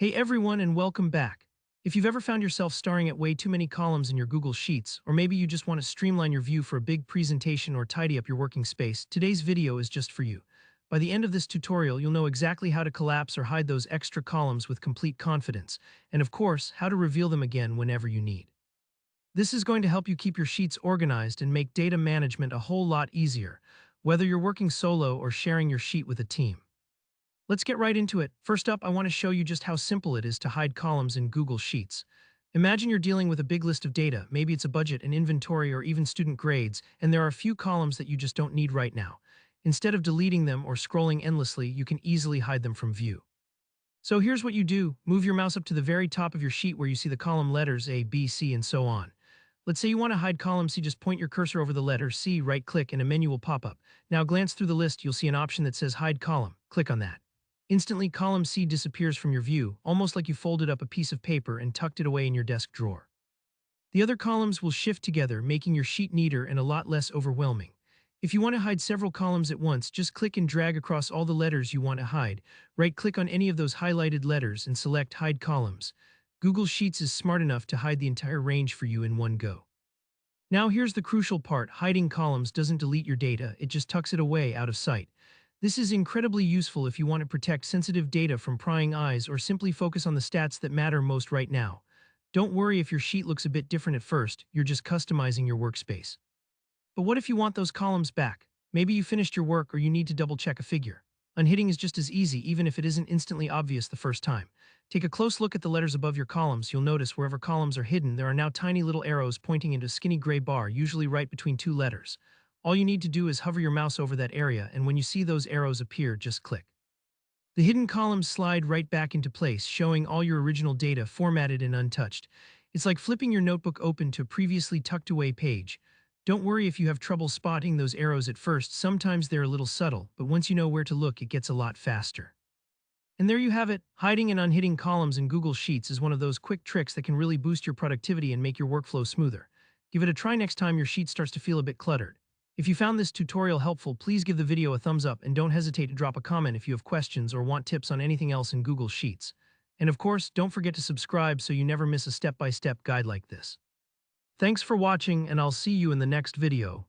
Hey everyone, and welcome back. If you've ever found yourself staring at way too many columns in your Google Sheets, or maybe you just want to streamline your view for a big presentation or tidy up your working space, today's video is just for you. By the end of this tutorial, you'll know exactly how to collapse or hide those extra columns with complete confidence, and of course, how to reveal them again whenever you need. This is going to help you keep your sheets organized and make data management a whole lot easier, whether you're working solo or sharing your sheet with a team. Let's get right into it. First up, I want to show you just how simple it is to hide columns in Google Sheets. Imagine you're dealing with a big list of data, maybe it's a budget, an inventory, or even student grades, and there are a few columns that you just don't need right now. Instead of deleting them or scrolling endlessly, you can easily hide them from view. So here's what you do. Move your mouse up to the very top of your sheet where you see the column letters A, B, C, and so on. Let's say you want to hide column C, just point your cursor over the letter C, right-click, and a menu will pop up. Now glance through the list, you'll see an option that says Hide Column. Click on that. Instantly, column C disappears from your view, almost like you folded up a piece of paper and tucked it away in your desk drawer. The other columns will shift together, making your sheet neater and a lot less overwhelming. If you want to hide several columns at once, just click and drag across all the letters you want to hide. Right-click on any of those highlighted letters and select Hide Columns. Google Sheets is smart enough to hide the entire range for you in one go. Now here's the crucial part. Hiding columns doesn't delete your data, it just tucks it away out of sight. This is incredibly useful if you want to protect sensitive data from prying eyes or simply focus on the stats that matter most right now. Don't worry if your sheet looks a bit different at first, you're just customizing your workspace. But what if you want those columns back? Maybe you finished your work or you need to double-check a figure. Unhitting is just as easy, even if it isn't instantly obvious the first time. Take a close look at the letters above your columns. You'll notice wherever columns are hidden, there are now tiny little arrows pointing into a skinny gray bar, usually right between two letters. All you need to do is hover your mouse over that area, and when you see those arrows appear, just click. The hidden columns slide right back into place, showing all your original data formatted and untouched. It's like flipping your notebook open to a previously tucked-away page. Don't worry if you have trouble spotting those arrows at first. Sometimes they're a little subtle, but once you know where to look, it gets a lot faster. And there you have it. Hiding and unhiding columns in Google Sheets is one of those quick tricks that can really boost your productivity and make your workflow smoother. Give it a try next time your sheet starts to feel a bit cluttered. If you found this tutorial helpful, please give the video a thumbs up and don't hesitate to drop a comment if you have questions or want tips on anything else in Google Sheets. And of course, don't forget to subscribe so you never miss a step-by-step guide like this. Thanks for watching, and I'll see you in the next video.